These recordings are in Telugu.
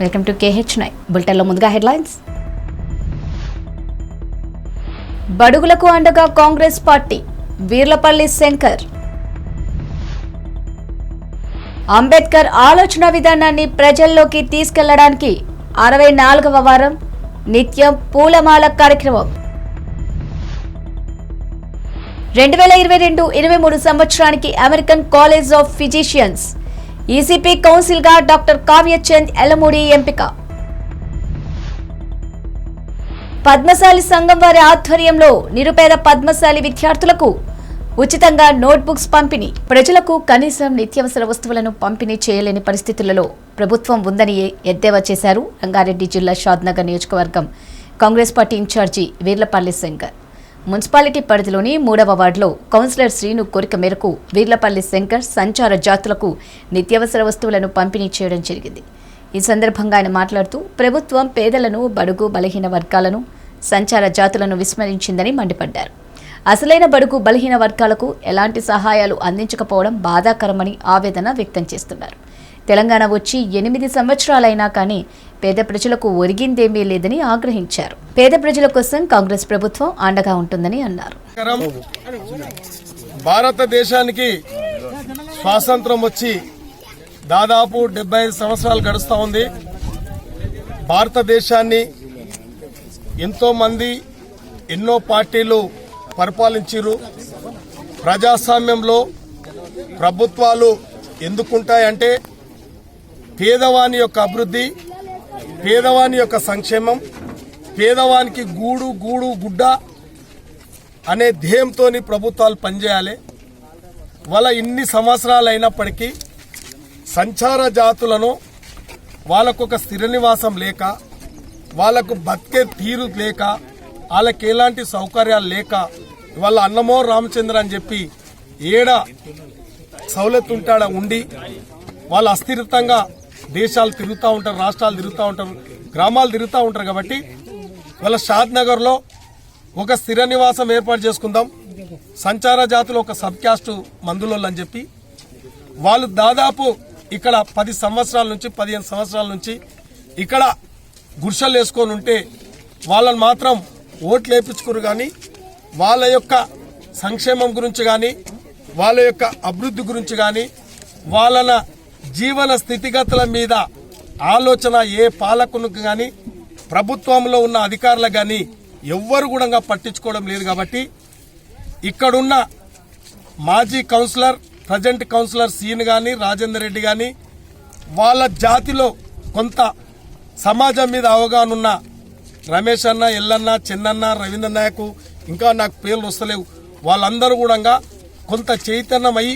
వెల్కమ్ టు KH9 బులెటిన్లో ముందుగా హెడ్లైన్స్. బడుగులకు అండగా కాంగ్రెస్ పార్టీ వీర్లపల్లి శంకర్. అంబేద్కర్ ఆలోచన విధానాన్ని ప్రజల్లోకి తీసుకెళ్లడానికి 64వ వారం నిత్యం పూలమాల కార్యక్రమం. 2022-23 సంవత్సరానికి American college of physicians ECP council గా డాక్టర్ కావ్యచంద్ ఎల్లమూడి ఎంపిక. పద్మశాలి సంఘం వారి ఆధ్వర్యంలో నిరుపేద పద్మశాలి విద్యార్థులకు ఉచితంగా నోట్బుక్స్ పంపిణీ. ప్రజలకు కనీసం నిత్యావసర వస్తువులను పంపిణీ చేయలేని పరిస్థితులలో ప్రభుత్వం ఉందని ఎద్దేవా చేశారు రంగారెడ్డి జిల్లా షాద్నగర్ నియోజకవర్గం Congress party in charge Veerlapalli Shankar. Municipality పరిధిలోని 3వ వార్డులో కౌన్సిలర్ శ్రీను కోరిక మేరకు వీర్లపల్లి శంకర్ సంచార జాతులకు నిత్యావసర వస్తువులను పంపిణీ చేయడం జరిగింది. ఈ సందర్భంగా ఆయన మాట్లాడుతూ ప్రభుత్వం పేదలను, బడుగు బలహీన వర్గాలను, సంచార జాతులను విస్మరించిందని మండిపడ్డారు. అసలైన బడుగు బలహీన వర్గాలకు ఎలాంటి సహాయాలు అందించకపోవడం బాధాకరమని ఆవేదన వ్యక్తం చేస్తున్నారు. తెలంగాణ వచ్చి 8 సంవత్సరాలైనా కానీ పేద ప్రజలకు ఒరిగిందేమీ లేదని ఆగ్రహించారు. పేద ప్రజల కోసం కాంగ్రెస్ ప్రభుత్వం అండగా ఉంటుందని అన్నారు. భారతదేశానికి స్వాతంత్రం వచ్చి దాదాపు 75 సంవత్సరాలు గడుస్తూ ఉంది. భారతదేశాన్ని ఎంతో మంది, ఎన్నో పార్టీలు పరిపాలించారు. ప్రజాస్వామ్యంలో ప్రభుత్వాలు ఎందుకుంటాయంటే పేదవాని యొక్క అభివృద్ధి, పేదవాని యొక్క సంక్షేమం, పేదవానికి గూడు గుడ్డ అనే ధ్యేయంతో ప్రభుత్వాలు పనిచేయాలి. వాళ్ళ ఇన్ని సంవత్సరాలు అయినప్పటికీ సంచార జాతులను వాళ్ళకు ఒక స్థిర నివాసం లేక, వాళ్ళకు బతికే తీరు లేక, వాళ్ళకి ఎలాంటి సౌకర్యాలు లేక, వాళ్ళ అన్నమో రామచంద్ర అని చెప్పి ఏడ సౌలత్ ఉంటాడ ఉండి వాళ్ళు అస్థిరతంగా దేశాలు తిరుగుతూ ఉంటారు, రాష్ట్రాలు తిరుగుతూ ఉంటారు, గ్రామాలు తిరుగుతూ ఉంటారు. కాబట్టి వాళ్ళ షాద్నగర్లో ఒక స్థిర నివాసం ఏర్పాటు చేసుకుందాం, సంచార జాతులు ఒక సబ్ క్యాస్ట్ మందులోళ్ళు అని చెప్పి వాళ్ళు దాదాపు ఇక్కడ 10 సంవత్సరాల నుంచి 15 సంవత్సరాల నుంచి ఇక్కడ గుర్షలు వేసుకొని ఉంటే వాళ్ళని మాత్రం ఓట్లు వేయించుకురు. కానీ వాళ్ళ యొక్క సంక్షేమం గురించి కానీ, వాళ్ళ యొక్క అభివృద్ధి గురించి కానీ, వాళ్ళ జీవన స్థితిగతుల మీద ఆలోచన ఏ పాలకునికి కానీ, ప్రభుత్వంలో ఉన్న అధికారులకు కానీ ఎవ్వరు కూడా పట్టించుకోవడం లేదు. కాబట్టి ఇక్కడున్న మాజీ కౌన్సిలర్, ప్రజెంట్ కౌన్సిలర్ సీన్ కానీ, రాజేందర్ రెడ్డి కానీ, వాళ్ళ జాతిలో కొంత సమాజం మీద అవగాహన ఉన్న రమేష్ అన్న, ఎల్లన్న, చెన్నన్న, రవీంద్ర నాయక్, ఇంకా నాకు పేర్లు వస్తలేవు, వాళ్ళందరూ కూడా కొంత చైతన్యమై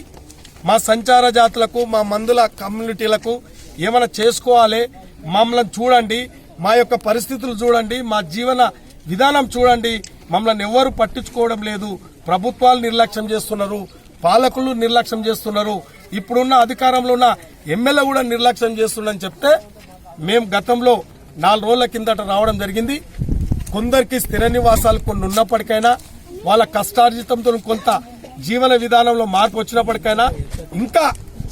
మా సంచార జాతులకు, మా మందుల కమ్యూనిటీలకు ఏమైనా చేసుకోవాలి, మమ్మల్ని చూడండి, మా యొక్క పరిస్థితులు చూడండి, మా జీవన విధానం చూడండి, మమ్మల్ని ఎవరు పట్టించుకోవడం లేదు, ప్రభుత్వాలు నిర్లక్ష్యం చేస్తున్నారు, పాలకులు నిర్లక్ష్యం చేస్తున్నారు, ఇప్పుడున్న అధికారంలో ఉన్న ఎమ్మెల్యే కూడా నిర్లక్ష్యం చేస్తున్నారని చెప్తే మేము గతంలో 4 రోజుల కిందట రావడం జరిగింది. కొందరికి స్థిర నివాసాలు కొన్ని ఉన్నప్పటికైనా, వాళ్ళ కష్టార్జితంతో కొంత జీవన విధానంలో మార్పు వచ్చినప్పటికైనా ఇంకా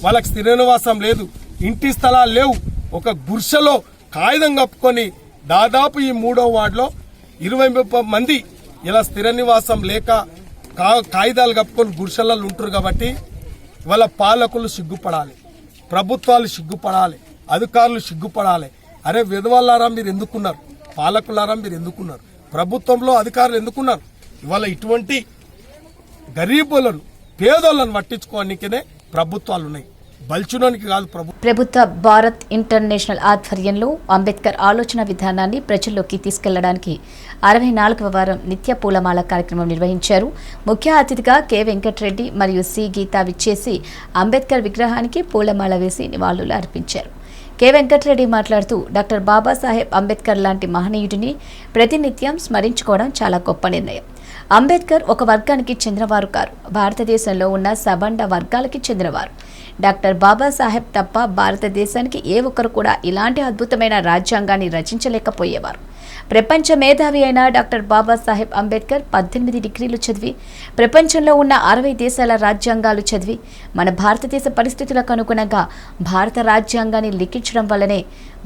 వాళ్ళకి స్థిర నివాసం లేదు, ఇంటి స్థలాలు లేవు. ఒక గుర్షలో కాగితం కప్పుకొని దాదాపు ఈ 3వ వార్డులో 20 మంది ఇలా స్థిర నివాసం లేక కాగితాలు కప్పుకొని గుర్షలలో ఉంటారు. కాబట్టి వాళ్ళ పాలకులు సిగ్గుపడాలి, ప్రభుత్వాలు సిగ్గుపడాలి, అధికారులు సిగ్గుపడాలి. అరే విధవాళ్ళారా మీరు ఎందుకున్నారు, పాలకులారా మీరు ఎందుకున్నారు, ప్రభుత్వంలో అధికారులు ఎందుకున్నారు? ఇవాళ ఇటువంటి గరీబులను, పేదోళ్లను పట్టించుకోవడానికినే ప్రభుత్వాలు ఉన్నాయి, బల్చుడానికి కాదు. ప్రభుత్వ భారత్ ఇంటర్నేషనల్ ఆధ్వర్యంలో అంబేద్కర్ ఆలోచన విధానాన్ని ప్రజల్లోకి తీసుకెళ్లడానికి 64వ వారం నిత్య పూలమాల కార్యక్రమం నిర్వహించారు. ముఖ్య అతిథిగా కె వెంకటరెడ్డి మరియు సి గీత విచ్చేసి అంబేద్కర్ విగ్రహానికి పూలమాల వేసి నివాళులు అర్పించారు. కె వెంకటరెడ్డి మాట్లాడుతూ డాక్టర్ బాబాసాహెబ్ అంబేద్కర్ లాంటి మహనీయుడిని ప్రతినిత్యం స్మరించుకోవడం చాలా గొప్ప నిర్ణయం. అంబేద్కర్ ఒక వర్గానికి చెందినవారు కారు, భారతదేశంలో ఉన్న సబండ వర్గాలకి చెందినవారు. డాక్టర్ బాబాసాహెబ్ తప్ప భారతదేశానికి ఏ ఒక్కరు కూడా ఇలాంటి అద్భుతమైన రాజ్యాంగాన్ని రచించలేకపోయేవారు. ప్రపంచ మేధావి అయిన డాక్టర్ బాబాసాహెబ్ అంబేద్కర్ 18 డిగ్రీలు చదివి, ప్రపంచంలో ఉన్న 60 దేశాల రాజ్యాంగాలు చదివి, మన భారతదేశ పరిస్థితులకు అనుగుణంగా భారత రాజ్యాంగాన్ని లిఖించడం వల్లనే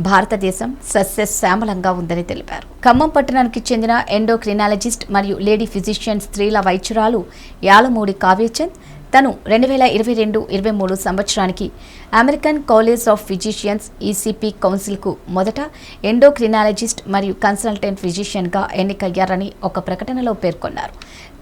భారతదేశం సస్యశ్యామలంగా ఉందని తెలిపారు. ఖమ్మం పట్టణానికి చెందిన ఎండోక్రినాలజిస్ట్ మరియు లేడీ ఫిజిషియన్ స్త్రీల వైద్యురాలు యాలమూడి కావ్యచంద్ తను 2022-23 సంవత్సరానికి American college of physicians ECP కౌన్సిల్కు మొదట ఎండోక్రినాలజిస్ట్ మరియు కన్సల్టెంట్ ఫిజిషియన్గా ఎన్నికయ్యారని ఒక ప్రకటనలో పేర్కొన్నారు.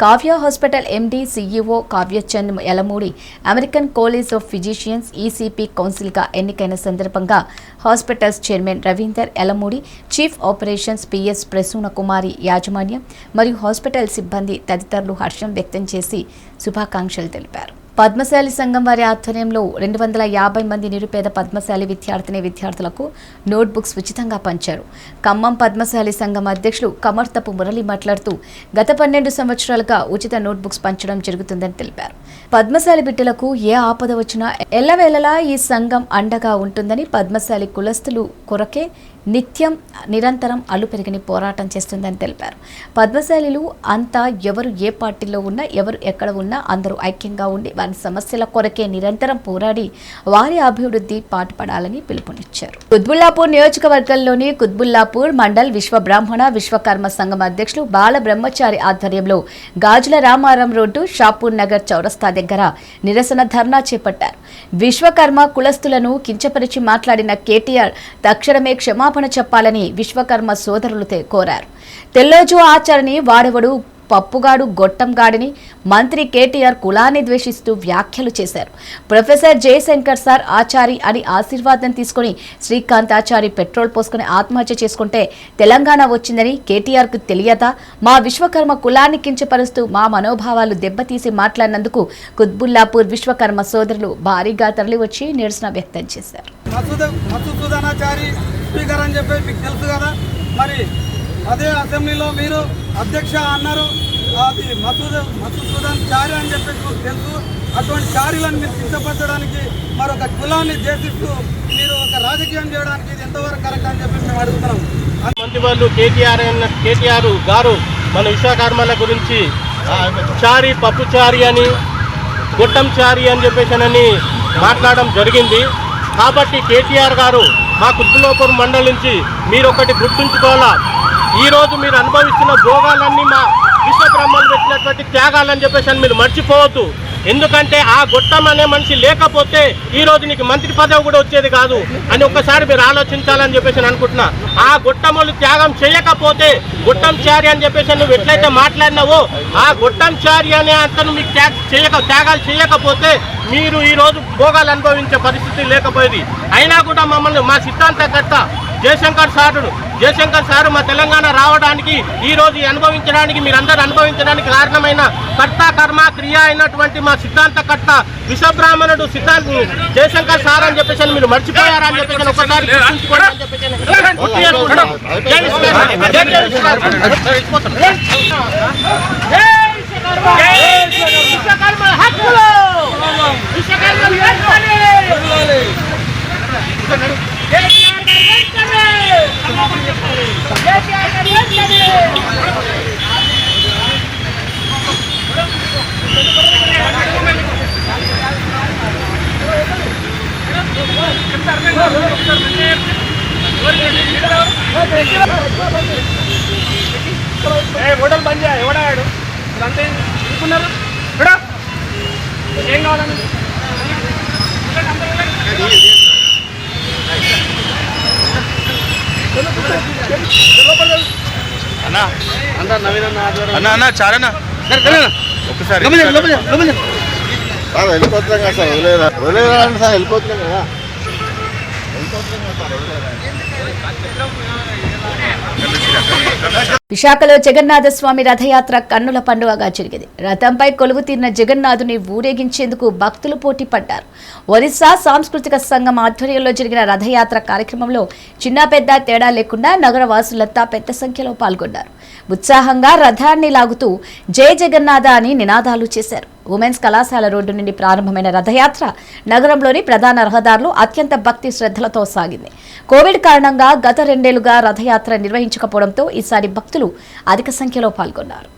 Kavya hospital MD CEO Kavyachand Yalamudi American college of physicians ECP కౌన్సిల్గా ఎన్నికైన సందర్భంగా hospitals chairman Ravinder Yalamudi, chief operations PS Prasuna Kumari యాజమాన్యం మరియు హాస్పిటల్ సిబ్బంది తదితరులు హర్షం వ్యక్తం చేసి శుభాకాంక్షలు తెలిపారు. పద్మశాలి సంఘం వారి ఆధ్వర్యంలో 250 మంది నిరుపేద పద్మశాలి విద్యార్థులకు నోట్బుక్స్ ఉచితంగా పంచారు. ఖమ్మం పద్మశాలి సంఘం అధ్యక్షులు కమర్తపు మురళి మాట్లాడుతూ గత 12 సంవత్సరాలుగా ఉచిత నోట్బుక్స్ పంచడం జరుగుతుందని తెలిపారు. పద్మశాలి బిడ్డలకు ఏ ఆపద వచ్చినా ఎల్లవేళలా ఈ సంఘం అండగా ఉంటుందని, పద్మశాలి కులస్తులు కొరకే నిరంతరం అలుపెరిగిని పోరాటం చేస్తుందని తెలిపారు. పద్మశాలిలు అంతా ఎవరు ఏ పార్టీలో ఉన్నా, ఎవరు ఎక్కడ ఉన్నా అందరూ ఐక్యంగా ఉండి వారి సమస్యల కొరకే నిరంతరం పోరాడి వారి అభివృద్ధి పాటుపడాలని పిలుపునిచ్చారు. కుత్బుల్లాపూర్ నియోజకవర్గంలోని కుత్బుల్లాపూర్ మండల్ విశ్వ బ్రాహ్మణ విశ్వకర్మ సంఘం అధ్యక్షులు బాల బ్రహ్మచారి ఆధ్వర్యంలో గాజుల రామారం రోడ్డు, షాపూర్ నగర్ చౌరస్తా దగ్గర నిరసన ధర్నా చేపట్టారు. విశ్వకర్మ కులస్తులను కించపరిచి మాట్లాడిన కేటీఆర్ తక్షణమే క్షమాపణ చెప్పాలని విశ్వకర్మ సోదరులు కోరారు. తెల్లోజు ఆచారని వాడెవడు పప్పుగాడు గొట్టంగాడిని మంత్రి కేటీఆర్ కులాన్ని ద్వేషిస్తూ వ్యాఖ్యలు చేశారు. ప్రొఫెసర్ జయశంకర్ సార్ ఆచారి అని ఆశీర్వాదం తీసుకుని శ్రీకాంత్ ఆచారి పెట్రోల్ పోసుకుని ఆత్మహత్య చేసుకుంటే తెలంగాణ వచ్చిందని కేటీఆర్కు తెలియదా? మా విశ్వకర్మ కులాన్ని కించపరుస్తూ మా మనోభావాలు దెబ్బతీసి మాట్లాడినందుకు కుత్బుల్లాపూర్ విశ్వకర్మ సోదరులు భారీగా తరలివచ్చి నిరసన వ్యక్తం చేశారు. అదే అసెంబ్లీలో మీరు అధ్యక్ష అన్నారు, అది మసూదన్ చారి అని చెప్పేసి మీకు తెలుసు. అటువంటి చారీలను మీరు సిద్ధపరచడానికి మరొక కులాన్ని దేశిస్తూ మీరు ఒక రాజకీయం చేయడానికి ఇది ఎంతవరకు కరెక్ట్ అని చెప్పి మేము అడుగుతున్నాం. మంత్రి వాళ్ళు కేటీఆర్ గారు మన విశ్వకర్మల గురించి చారి, పప్పు చారి అని, గొట్టం చారి అని చెప్పేసి మాట్లాడడం జరిగింది. కాబట్టి కేటీఆర్ గారు మా కుత్బుల్లాపూర్ మండలి నుంచి మీరు ఒకటి గుర్తుంచుకోవాలా, ఈరోజు మీరు అనుభవిస్తున్న భోగాలన్నీ మా విశ్వబ్రహ్మలు పెట్టినటువంటి త్యాగాలని చెప్పేసి మీరు మర్చిపోవద్దు. ఎందుకంటే ఆ గొట్టం అనే మనిషి లేకపోతే ఈరోజు నీకు మంత్రి పదవి కూడా వచ్చేది కాదు అని ఒక్కసారి మీరు ఆలోచించాలని చెప్పేసి అనుకుంటున్నా. ఆ గొట్టములు త్యాగం చేయకపోతే గొట్టం చారి అని చెప్పేసి నువ్వు ఎట్లయితే మాట్లాడినావో ఆ గొట్టం చారి అనే అతను మీకు త్యాగాలు చేయకపోతే మీరు ఈరోజు భోగాలు అనుభవించే పరిస్థితి లేకపోయేది. అయినా కూడా మమ్మల్ని మా సిద్ధాంతకర్త జయశంకర్ సారు మా తెలంగాణ రావడానికి, ఈరోజు అనుభవించడానికి, మీరందరూ అనుభవించడానికి కారణమైన కర్త కర్మ క్రియ అయినటువంటి మా సిద్ధాంతకర్త విశ్వబ్రాహ్మణుడు జయశంకర్ సార్ అని చెప్పేసి మీరు మర్చిపోయారని చెప్పేసి ఒకసారి గుర్తుంచుకోవాలని హోటల్ బంద్ చేయ ఎవడాడు అంతే అనుకున్నారు. ఏం కావాలని అన్న చారన్నా ఒకసారి వెళ్ళిపోతున్నాం కదా సార్, వదిలేదండి సార్, వెళ్ళిపోతున్నాం కదా. విశాఖలో జగన్నాథస్వామి రథయాత్ర కన్నుల పండుగగా జరిగింది. రథంపై కొలువు తీరిన జగన్నాథుని ఊరేగించేందుకు భక్తులు పోటీ పడ్డారు. ఒరిస్సా సాంస్కృతిక సంఘం ఆధ్వర్యంలో జరిగిన రథయాత్ర కార్యక్రమంలో చిన్న పెద్ద తేడా లేకుండా నగర వాసులంతా పెద్ద సంఖ్యలో పాల్గొన్నారు. ఉత్సాహంగా రథాన్ని లాగుతూ జయ జగన్నాథ అని నినాదాలు చేశారు. ఉమెన్స్ కళాశాల రోడ్డు నుండి ప్రారంభమైన రథయాత్ర నగరంలోని ప్రధాన రహదారులు అత్యంత భక్తి శ్రద్ధలతో సాగింది. కోవిడ్ కారణంగా గత 2 ఏళ్లుగా రథయాత్ర నిర్వహించకపోవడంతో ఈసారి భక్తులు అధిక సంఖ్యలో పాల్గొన్నారు.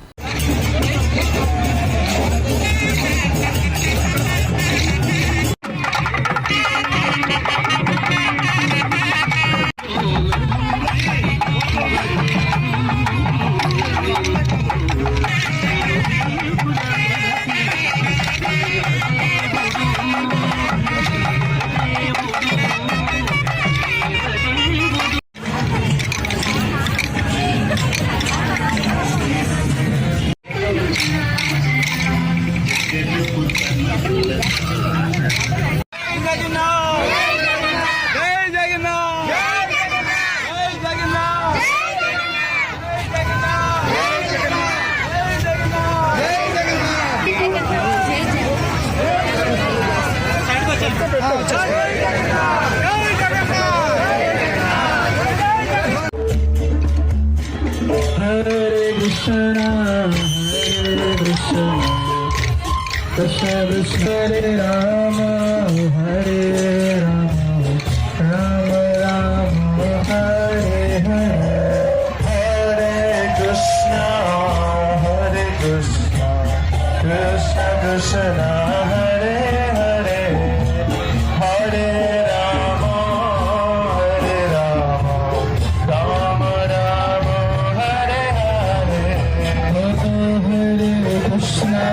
Krishna Krishna Hare Rama Hare Rama Rama Rama Hare Hare Hare Krishna Krishna Krishna Hare Hare Hare Rama Rama Rama Hare Hare Hare Krishna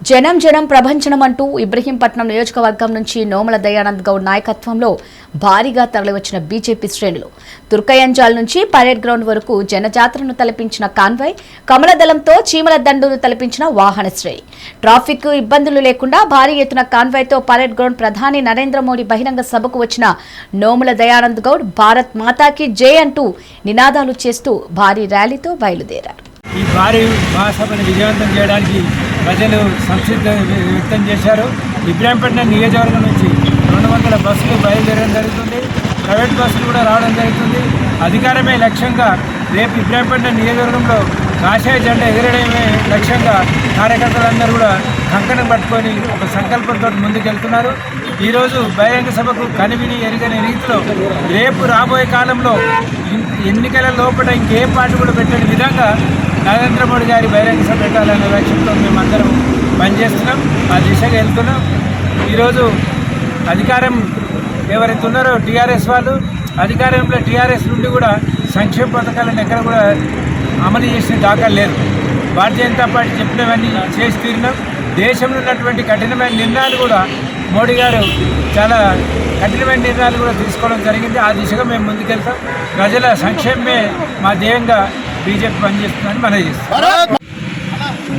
జనం జనం ప్రభంజనం అంటూ ఇబ్రహీంపట్నం నియోజకవర్గం నుంచి నోముల దయానంద్ గౌడ్ నాయకత్వంలో భారీగా తరలివచ్చిన బీజేపీ శ్రేణులు తుర్కయంజాల్ నుంచి పరేడ్ గ్రౌండ్ వరకు జనజాతరను తలపించిన కాన్వాయ్, కమలదళంతో చీమల దండును తలపించిన వాహనశ్రేణి, ట్రాఫిక్ ఇబ్బందులు లేకుండా భారీ ఎత్తున కాన్వాయ్తో పరేడ్ గ్రౌండ్ ప్రధాని నరేంద్ర మోడీ బహిరంగ సభకు వచ్చిన నోముల దయానంద్ గౌడ్ భారత్ మాతాకి జై అంటూ నినాదాలు చేస్తూ భారీ ర్యాలీతో బయలుదేరారు. ఈ భారీ మహాసభను విజయవంతం చేయడానికి ప్రజలు సంసిద్ధ వ్యక్తం చేశారు. ఇబ్రాహీంపట్నం నియోజకవర్గం నుంచి 200 బస్సులు బయలుదేరడం జరుగుతుంది. ప్రైవేట్ బస్సులు కూడా రావడం జరుగుతుంది. అధికారమే లక్ష్యంగా రేపు ఇబ్రాహీంపట్నం నియోజకవర్గంలో కాషాయ జెండా ఎగరడమే లక్ష్యంగా కార్యకర్తలందరూ కూడా కంకణం పట్టుకొని ఒక సంకల్పంతో ముందుకెళ్తున్నారు. ఈరోజు బహిరంగ సభకు కనివిని ఎరగని రీతిలో రేపు రాబోయే కాలంలో ఎన్నికల లోపల ఇంకే పార్టీ కూడా పెట్టని విధంగా నరేంద్ర మోడీ గారి బహిరంగ సభ పెట్టాలనే లక్ష్యంతో మేమందరం పనిచేస్తున్నాం. ఆ దిశగా వెళ్తున్నాం. ఈరోజు అధికారం ఎవరైతే ఉన్నారో టీఆర్ఎస్ వాళ్ళు, అధికారంలో టీఆర్ఎస్ నుండి కూడా సంక్షేమ పథకాలను ఎక్కడ కూడా అమలు చేసిన దాఖలు లేదు. భారతీయ జనతా పార్టీ చెప్పినవన్నీ చేసి తీరినాం. దేశంలో ఉన్నటువంటి కఠినమైన నిర్ణయాలు కూడా మోడీ గారు చాలా కఠినమైన నిర్ణయాలు కూడా తీసుకోవడం జరిగింది. ఆ దిశగా మేము ముందుకెళ్తాం. ప్రజల సంక్షేమమే మా ధ్యేయంగా బీజేపీ పనిచేస్తుందని మనవి చేస్తాం.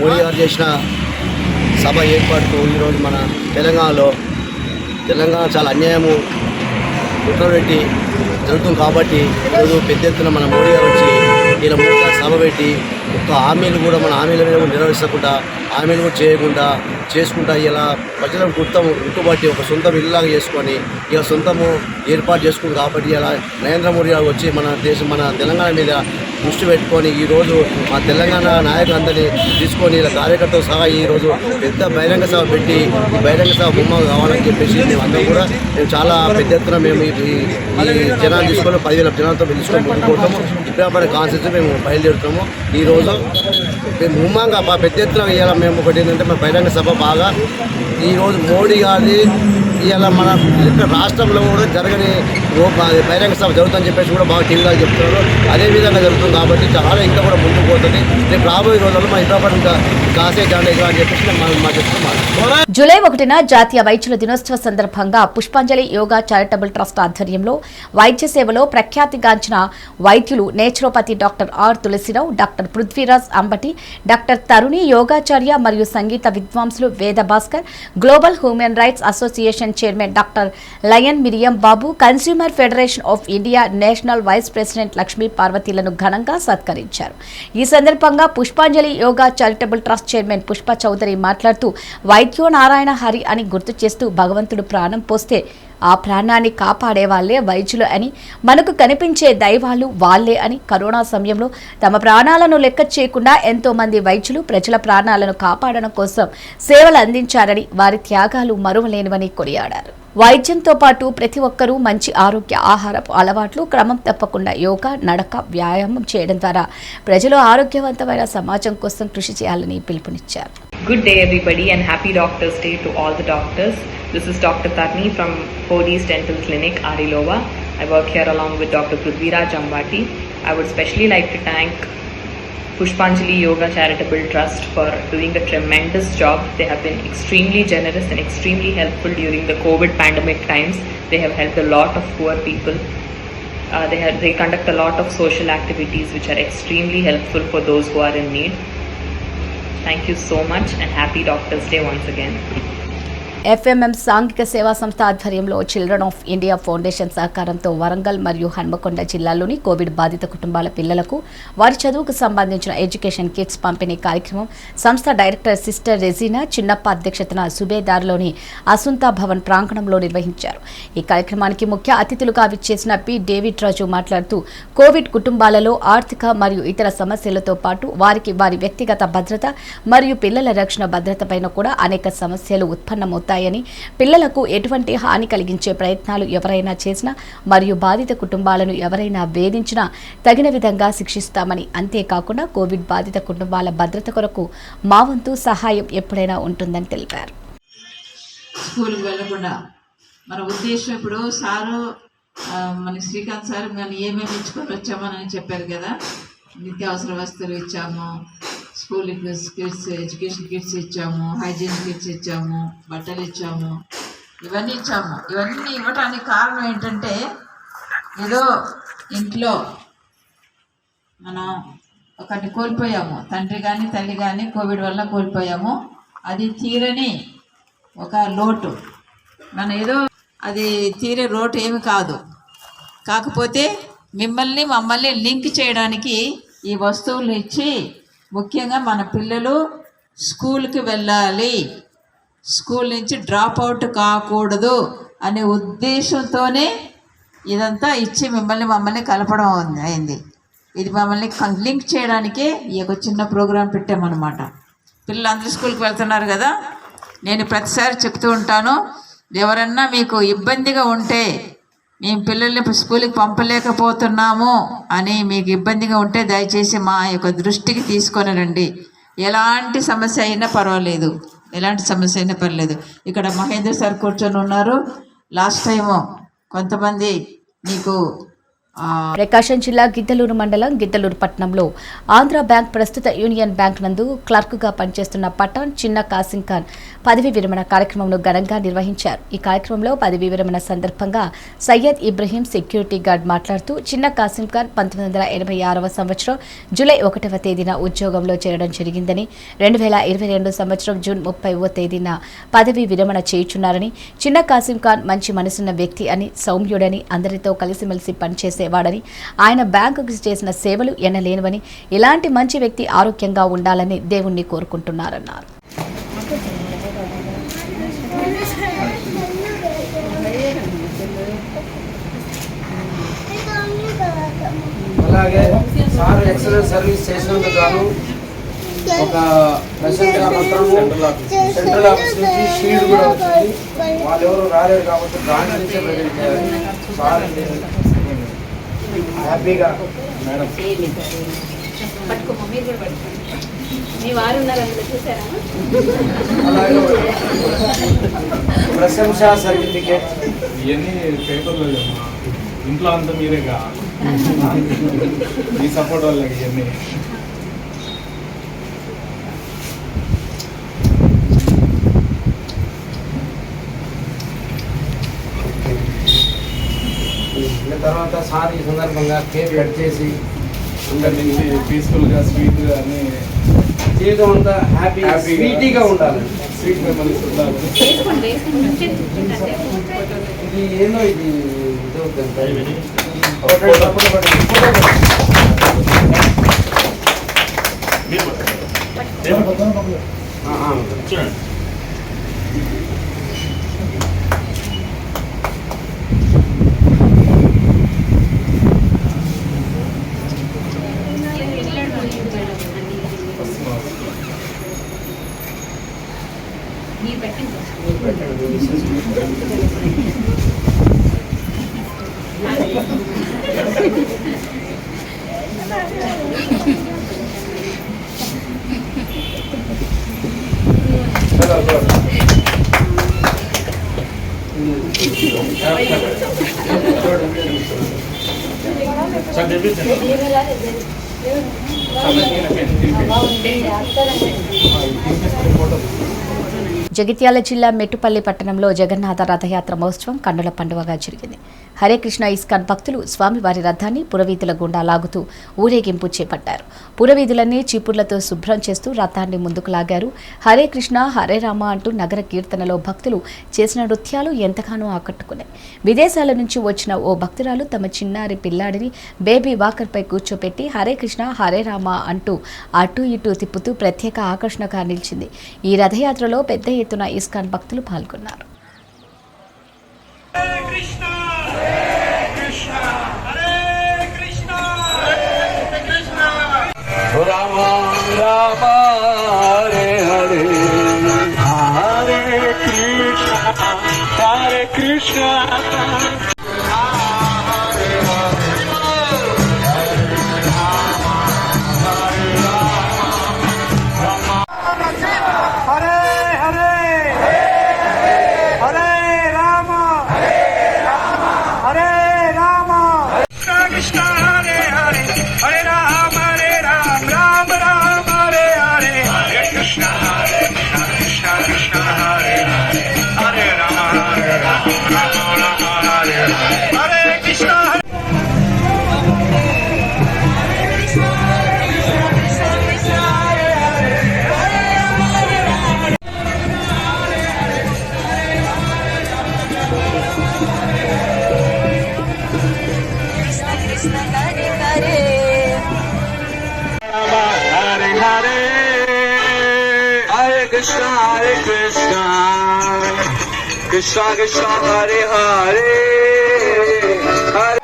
మోడీ గారు చేసిన సభ ఏర్పాటుతో ఈరోజు మన తెలంగాణ చాలా అన్యాయము కుట్రబెట్టి జరుగుతుంది. కాబట్టి ఈరోజు పెద్ద ఎత్తున మన మోడీ గారు వచ్చి ఇలా 3 సార్లు సభ పెట్టి ఒక్క హామీలు కూడా మన హామీల మీద నిర్వహించకుండా, హామీలు కూడా చేసుకుంటా ఇలా ప్రజలను గుర్తుపట్టి ఒక సొంతం ఇల్లులాగా చేసుకొని ఇక సొంతము ఏర్పాటు చేసుకుంది. కాబట్టి ఇలా నరేంద్ర మోడీ గారు వచ్చి మన తెలంగాణ మీద దృష్టి పెట్టుకొని ఈరోజు మా తెలంగాణ నాయకులందరినీ తీసుకొని ఇలా కార్యకర్తలు సహా ఈరోజు పెద్ద బహిరంగ సభ పెట్టి ఈ బహిరంగ సభ బొమ్మ కావాలని చెప్పేసి మేమందరం కూడా చాలా పెద్ద ఎత్తున మేము ఈ జనాలు తీసుకొని 10,000 జనాలతో తీసుకొని ముందుకోవటము. ఇబ్రాహీంపట్నం కాన్స్టిట్యూన్సీ మేము బయలుదేరుతాము. ఈరోజు మేము ఉమ్మంగా పెద్ద ఎత్తున ఇవాళ మేము ఒకటి ఏంటంటే మా బహిరంగ సభ బాగా ఈరోజు మోడీ గారి ఇవాళ మన రాష్ట్రంలో కూడా జరగని బహిరంగ సభ జరుగుతుందని చెప్పేసి కూడా బాగా టీవీలో చెప్తున్నారు. అదే విధంగా జరుగుతుంది కాబట్టి చాలా ఇంకా కూడా ముందుకు పోతుంది. రేపు రాబోయే రోజుల్లో మా ఇంట్లో ఇంకా కాసే జాండేగా అని చెప్పేసి మా చెప్తున్నాం. జూలై 1న జాతీయ వైద్యుల దినోత్సవ సందర్భంగా పుష్పాంజలి యోగా చారిటబుల్ ట్రస్ట్ ఆధ్వర్యంలో వైద్య సేవలో ప్రఖ్యాతిగాంచిన వైద్యులు naturopathy doctor R Tulasirao, doctor Prithviraj Ambati, doctor Taruni యోగాచార్య మరియు సంగీత విద్వాంసులు Veda Bhaskar, global human rights association chairman doctor lion Miriam Babu, consumer federation of India national vice president Lakshmi పార్వతీలను ఘనంగా సత్కరించారు. ఈ సందర్భంగా Pushpanjali yoga charitable trust chairman Pushpa Chowdary మాట్లాడుతూ వైద్యో నారాయణ హరి అని గుర్తు చేస్తూ భగవంతుడు ప్రాణం పోస్తే ఆ ప్రాణాన్ని కాపాడే వాళ్లే వైద్యులు అని, మనకు కనిపించే దైవాలు వాళ్లే అని, కరోనా సమయంలో తమ ప్రాణాలను లెక్క చేయకుండా ఎంతో మంది వైద్యులు ప్రజల ప్రాణాలను కాపాడడం కోసం సేవలు అందించారని, వారి త్యాగాలు మరువలేనివని కొనియాడారు. వైద్యంతో పాటు ప్రతి ఒక్కరూ మంచి ఆరోగ్య ఆహారపు అలవాట్లు, క్రమం తప్పకుండా యోగా, నడక, వ్యాయామం చేయడం ద్వారా ప్రజలు ఆరోగ్యవంతమైన సమాజం కోసం కృషి చేయాలని పిలుపునిచ్చారు. Good day everybody and happy Doctors Day to all the doctors. This is Dr. Tarni from Cody's Dental Clinic, Arilova. I work here along with Dr. Prithviraj Ambati. I would especially like to thank Pushpanjali Yoga Charitable Trust for doing a tremendous job. They have been extremely generous and extremely helpful during the COVID pandemic times. They have helped a lot of poor people. They conduct a lot of social activities which are extremely helpful for those who are in need. Thank you so much and happy Doctors Day once again. FMM సాంఘిక సేవా సంస్థ ఆధ్వర్యంలో చిల్డ్రన్ ఆఫ్ ఇండియా ఫౌండేషన్ సహకారంతో వరంగల్ మరియు హన్మకొండ జిల్లాల్లోని కోవిడ్ బాధిత కుటుంబాల పిల్లలకు వారి చదువుకు సంబంధించిన ఎడ్యుకేషన్ కిట్స్ పంపిణీ కార్యక్రమం సంస్థ డైరెక్టర్ సిస్టర్ రెజీనా చిన్నప్ప అధ్యక్షతన సుబేదార్లోని అసుంతా భవన్ ప్రాంగణంలో నిర్వహించారు. ఈ కార్యక్రమానికి ముఖ్య అతిథులుగా విచ్చేసిన పి డేవిడ్ రాజు మాట్లాడుతూ కోవిడ్ కుటుంబాలలో ఆర్థిక మరియు ఇతర సమస్యలతో పాటు వారికి వారి వ్యక్తిగత భద్రత మరియు పిల్లల రక్షణ భద్రతపైన కూడా అనేక సమస్యలు ఉత్పన్నమవుతాయి. పిల్లలకు ఎటువంటి హాని కలిగించే ప్రయత్నాలు ఎవరైనా చేసినా మరియు బాధిత కుటుంబాలను ఎవరైనా వేధించినా తగిన విధంగా శిక్షిస్తామని, అంతేకాకుండా కోవిడ్ బాధిత కుటుంబాల భద్రత కొరకు మా వంతు సహాయం ఎప్పుడైనా ఉంటుందని తెలిపారు. స్కూల్కి వెళ్ళకుండా మన ఉద్దేశం ఇప్పుడు సారు మన శ్రీకాంత్ సార్ మనం ఏమేమి ఇచ్చుకొని వచ్చామని చెప్పారు కదా. నిత్యావసర వస్తువులు ఇచ్చాము, స్కూల్ కిట్స్, ఎడ్యుకేషన్ కిట్స్ ఇచ్చాము, హైజీన్ కిట్స్ ఇచ్చాము, బట్టలు ఇచ్చాము, ఇవన్నీ ఇచ్చాము. ఇవన్నీ ఇవ్వటానికి కారణం ఏంటంటే ఏదో ఇంట్లో మనం ఒకటి కోల్పోయాము, తండ్రి కానీ తల్లి కానీ కోవిడ్ వల్ల కోల్పోయాము. అది తీరని ఒక లోటు, మన ఏదో అది తీరే లోటు ఏమి కాదు. కాకపోతే మమ్మల్ని లింక్ చేయడానికి ఈ వస్తువులు ఇచ్చి, ముఖ్యంగా మన పిల్లలు స్కూల్కి వెళ్ళాలి, స్కూల్ నుంచి డ్రాప్ అవుట్ కాకూడదు అనే ఉద్దేశంతోనే ఇదంతా ఇచ్చి మమ్మల్ని కలపడం అయింది. ఇది మమ్మల్ని లింక్ చేయడానికే ఈ యొక్క చిన్న ప్రోగ్రాం పెట్టామన్నమాట. పిల్లలందరూ స్కూల్కి వెళ్తున్నారు కదా. నేను ప్రతిసారి చెప్తూ ఉంటాను, ఎవరన్నా మీకు ఇబ్బందిగా ఉంటే, మేము పిల్లల్ని స్కూల్కి పంపలేకపోతున్నాము అని మీకు ఇబ్బందిగా ఉంటే దయచేసి మా యొక్క దృష్టికి తీసుకొని రండి. ఎలాంటి సమస్య అయినా పర్వాలేదు, ఇక్కడ మహేంద్ర సార్ కూర్చొని ఉన్నారు. లాస్ట్ టైము కొంతమంది మీకు ప్రకాశం జిల్లా గిద్దలూరు మండలం గిద్దలూరు పట్టణంలో ఆంధ్ర బ్యాంక్ ప్రస్తుత యూనియన్ బ్యాంక్ నందు క్లర్క్గా పనిచేస్తున్న పఠాన్ చిన్న కాసిం ఖాన్ పదవి విరమణ కార్యక్రమంను ఘనంగా నిర్వహించారు. ఈ కార్యక్రమంలో పదవి విరమణ సందర్భంగా సయ్యద్ ఇబ్రహీం సెక్యూరిటీ గార్డ్ మాట్లాడుతూ చిన్న కాసిం ఖాన్ 1986వ సంవత్సరం జూలై 1వ తేదీన ఉద్యోగంలో చేరడం జరిగిందని, 2022 సంవత్సరం జూన్ 30వ తేదీన పదవి విరమణ చేయుచున్నారని, చిన్న కాసిం ఖాన్ మంచి మనసున్న వ్యక్తి అని, సౌమ్యుడని, అందరితో కలిసిమెలిసి పనిచేసేవాడని, ఆయన బ్యాంకుకు చేసిన సేవలు ఎనలేనివని, ఇలాంటి మంచి వ్యక్తి ఆరోగ్యంగా ఉండాలని దేవుణ్ణి కోరుకుంటున్నారన్నారు. అలాగే సార్ ఎక్సలెంట్ సర్వీస్ చేసినందుకు గాను ఒక ప్రశంసా పత్రము సెంట్రల్ ఆఫీస్ నుంచి షీల్డ్ కూడా వచ్చింది. వాళ్ళు ఎవరు రాలేరు కాబట్టి బ్రాంచ్ నుంచే ప్రజెంట్ చేయాలి. సార్ హ్యాపీగా మేడం అలాగే ప్రశంసా సర్టిఫికేట్ ఇవన్నీ పేపర్లో ఇంట్లో అంతా మీరేగా మీ సపోర్ట్ వాళ్ళకి ఇవన్నీ. తర్వాత సార్ ఈ సందర్భంగా కేక్ కట్ చేసి అందరి నుంచి పీస్ఫుల్గా స్వీట్గా అన్నీ జీవితం అంతా హ్యాపీగా ఉండాలి. స్వీట్ మెమరీస్ ఉండాలి. ఇది ఏందో ఇది చూడండి. జగిత్యాల జిల్లా మెట్టుపల్లి పట్టణంలో జగన్నాథ రథయాత్ర మహోత్సవం కన్నుల పండుగగా జరిగింది. హరే కృష్ణ ఇస్కాన్ భక్తులు స్వామివారి రథాన్ని పురవీధుల గుండా లాగుతూ ఊరేగింపు చేపట్టారు. పురవీధులన్నీ చీపుర్లతో శుభ్రం చేస్తూ రథాన్ని ముందుకు లాగారు. హరే కృష్ణ హరే రామ అంటూ నగర కీర్తనలో భక్తులు చేసిన నృత్యాలు ఎంతగానో ఆకట్టుకున్నాయి. విదేశాల నుంచి వచ్చిన ఓ భక్తురాలు తమ చిన్నారి పిల్లాడిని బేబీ వాకర్పై కూర్చోపెట్టి హరే కృష్ణ హరే రామ అంటూ అటు ఇటు తిప్పుతూ ప్రత్యేక ఆకర్షణగా నిలిచింది. ఈ రథయాత్రలో పెద్ద ఎత్తున ఇస్కాన్ భక్తులు పాల్గొన్నారు. Rama Rama Hare Hare Hare Krishna Krishna Krishna Hare Hare Hare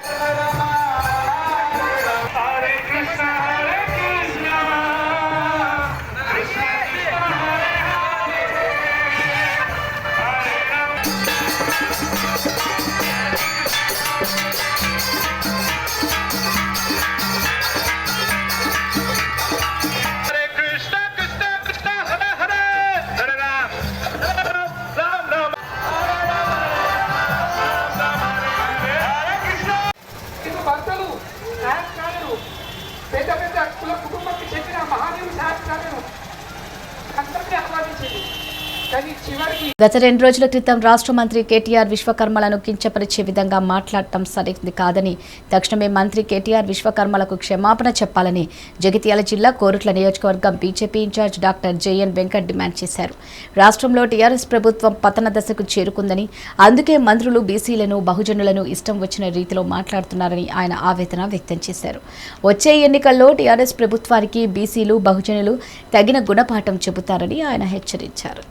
గత 2 రోజుల క్రితం రాష్ట్ర మంత్రి కేటీఆర్ విశ్వకర్మలను కించపరిచే విధంగా మాట్లాడటం సరైనది కాదని తక్షణమే మంత్రి కేటీఆర్ విశ్వకర్మలకు క్షమాపణ చెప్పాలని జగిత్యాల జిల్లా కోరుట్ల నియోజకవర్గం BJP in charge doctor JN Venkat demand చేశారు. రాష్ట్రంలో టీఆర్ఎస్ ప్రభుత్వం పతన దశకు చేరుకుందని, అందుకే మంత్రులు బీసీలను బహుజనులను ఇష్టం వచ్చిన రీతిలో మాట్లాడుతున్నారని ఆయన ఆవేదన వ్యక్తం చేశారు. వచ్చే ఎన్నికల్లో టీఆర్ఎస్ ప్రభుత్వానికి బీసీలు బహుజనులు తగిన గుణపాఠం చెబుతారని ఆయన హెచ్చరించారు.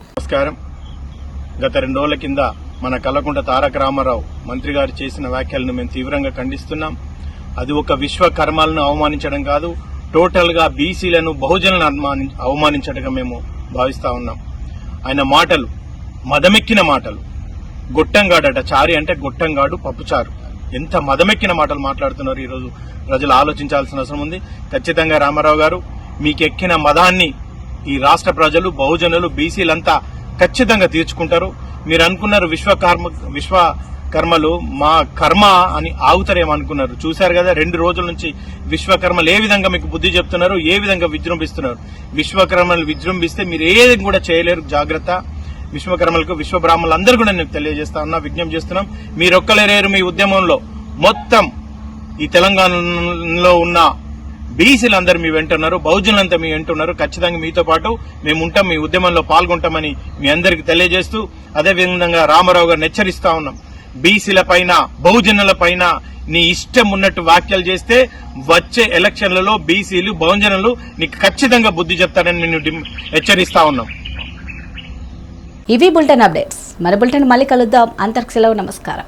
గత 2 రోజుల కింద మన కల్లకుంట తారక రామారావు మంత్రి గారు చేసిన వ్యాఖ్యలను మేము తీవ్రంగా ఖండిస్తున్నాం. అది ఒక విశ్వకర్మలను అవమానించడం కాదు, టోటల్ గా బీసీలను బహుజనులను అవమానించడంగా మేము భావిస్తా ఉన్నాం. ఆయన మాటలు మదమెక్కిన మాటలు. గొట్టంగాడట, చారి అంటే గొట్టంగాడు పప్పుచారు. ఎంత మదమెక్కిన మాటలు మాట్లాడుతున్నారు. ఈరోజు ప్రజలు ఆలోచించాల్సిన అవసరం ఉంది. ఖచ్చితంగా రామారావు గారు మీకెక్కిన మదాన్ని ఈ రాష్ట్ర ప్రజలు బహుజనులు బీసీలంతా ఖచ్చితంగా తీర్చుకుంటారు. మీరు అనుకున్నారు కర్మలు మా కర్మ అని ఆగుతారేమనుకున్నారు. చూశారు కదా 2 రోజుల నుంచి విశ్వకర్మలు ఏ విధంగా మీకు బుద్ధి చెప్తున్నారు, ఏ విధంగా విజృంభిస్తున్నారు. విశ్వకర్మలు విజృంభిస్తే మీరు ఏది కూడా చేయలేరు. జాగ్రత్త. విశ్వకర్మలకు విశ్వబ్రాహ్మణులు అందరూ కూడా నేను తెలియజేస్తా ఉన్నా, విజ్ఞప్తి చేస్తున్నాం. మీరొక్కలేరు మీ ఉద్యమంలో. మొత్తం ఈ తెలంగాణలో ఉన్న బీసీలందరూ మీ వెంటున్నారు, బహుజనులంతా మీ వెంటున్నారు. ఖచ్చితంగా మీతో పాటు మేము ఉంటాం, మీ ఉద్యమంలో పాల్గొంటామని మీ అందరికి తెలియజేస్తూ, అదేవిధంగా రామారావు గారిని హెచ్చరిస్తా ఉన్నాం. బీసీల పైన, బహుజనుల పైన నీ ఇష్టం ఉన్నట్టు వ్యాఖ్యలు చేస్తే వచ్చే ఎలక్షన్లలో బీసీలు, బహుజనులు నీకు ఖచ్చితంగా బుద్ధి చెప్తారని నేను హెచ్చరిస్తా ఉన్నాం. ఇవి బులెటిన్ అప్డేట్స్. మరి బులెటిన్ మళ్ళీ కలుద్దాం. అంతర్కి సెలవు. నమస్కారం.